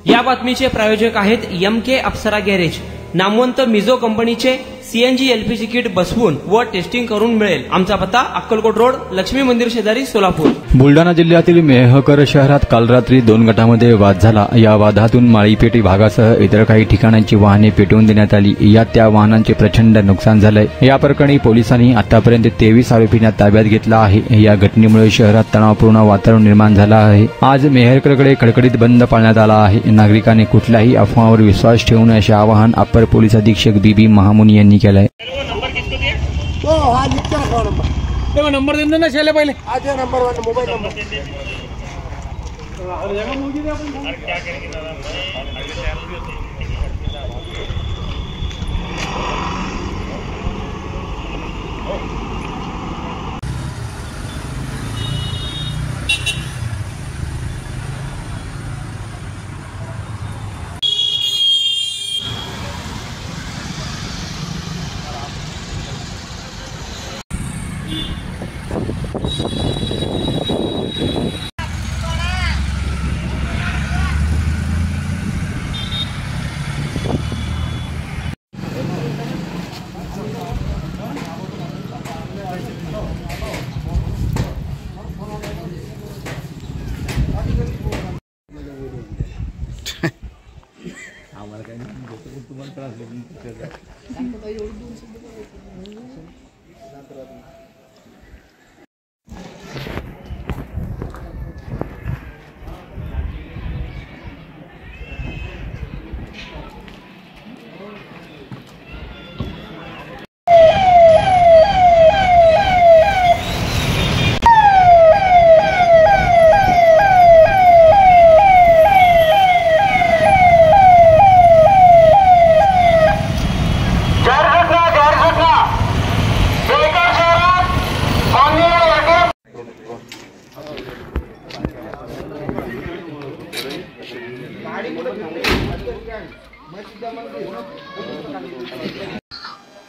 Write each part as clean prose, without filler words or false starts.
या बातमीचे प्रायोजक आहेत MK अप्सरा गॅरेज. नामवंत मिझो कंपनीचे CNG LPG किट बसवून व टेस्टिंग करून मिळेल. आमचा पत्ता अक्कलकोट रोड, लक्ष्मी मंदिर शेजारी, सोलापूर. बुलढाणा जिल्ह्यातील मेहकर शहरात काल रात्री 2 गटांमध्ये वाद झाला. या वादातून माळीपेटी भागासह इतर काही ठिकाणांची वाहने पेटवून देण्यात आली. यात त्या वाहनांचे प्रचंड नुकसान झालंय. या प्रकरणी पोलिसांनी आतापर्यंत 23 आरोपींना ताब्यात घेतला आहे. या घटनेमुळे शहरात तणावपूर्ण वातावरण निर्माण झालं आहे. आज मेहकरकडे कडकडीत बंद पाळण्यात आला आहे. नागरिकांनी कुठल्याही अफवावर विश्वास ठेवू नये असे आवाहन अपर पोलीस अधीक्षक बीबी महामुनी यांनी केलं आहे. नंबर देना ना चले पहले आज नंबर 1 मोबाइल नंबर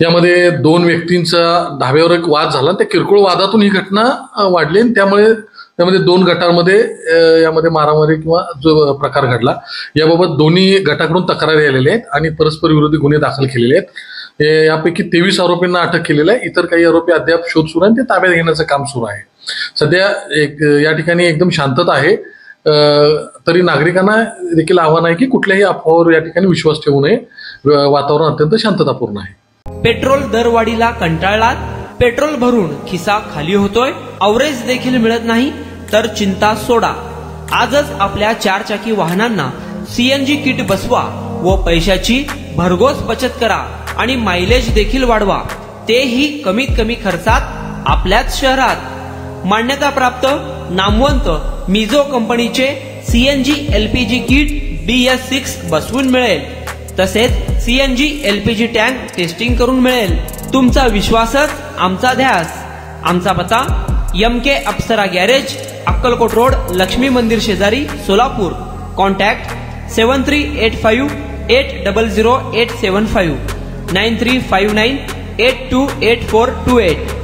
यामध्ये 2 व्यक्तींचा धाब्यावर एक वाद झाला. त्या किरकोळ वादातून ही घटना वाढली. त्यामुळे त्यामध्ये 2 गटांमध्ये यामध्ये मारामारी किंवा जो प्रकार घडला. याबाबत दोन्ही गटाकडून तक्रारी आलेल्या आहेत आणि परस्पर विरोधी गुन्हे दाखल केलेले आहेत. यापैकी 23 आरोपींना अटक केलेली आहे. इतर काही आरोपी अद्याप शोध सुरू आहे. ते ताब्यात घेण्याचं काम सुरू आहे. सध्या या ठिकाणी एकदम शांतता आहे. तरी नागरिकांना देखील आव्हान आहे की कुठल्याही अफवावर या ठिकाणी विश्वास ठेवू नये. वातावरण अत्यंत शांततापूर्ण आहे. पेट्रोल दरवाढीला कंटाळलात? पेट्रोल भरून खिसा खाली होतोय? अवरेज देखील मिळत नाही? तर चिंता सोडा. आजच आपल्या 4 चाकी वाहनांना CNG किट बसवा व पैशाची भरघोस बचत करा आणि मायलेज देखील वाढवा. तेही कमीत कमी खर्चात आपल्याच शहरात. मान्यता प्राप्त नामवंत मिझो कंपनीचे CNG LPG किट BS6 बसवून मिळेल. तसेच CNG LPG टँक टेस्टिंग करून मिळेल. तुमचा विश्वासच आमचा ध्यास. आमचा पत्ता MK अप्सरा गॅरेज, अक्कलकोट रोड, लक्ष्मी मंदिर शेजारी, सोलापूर. कॉन्टॅक्ट 7385800875 9359828428.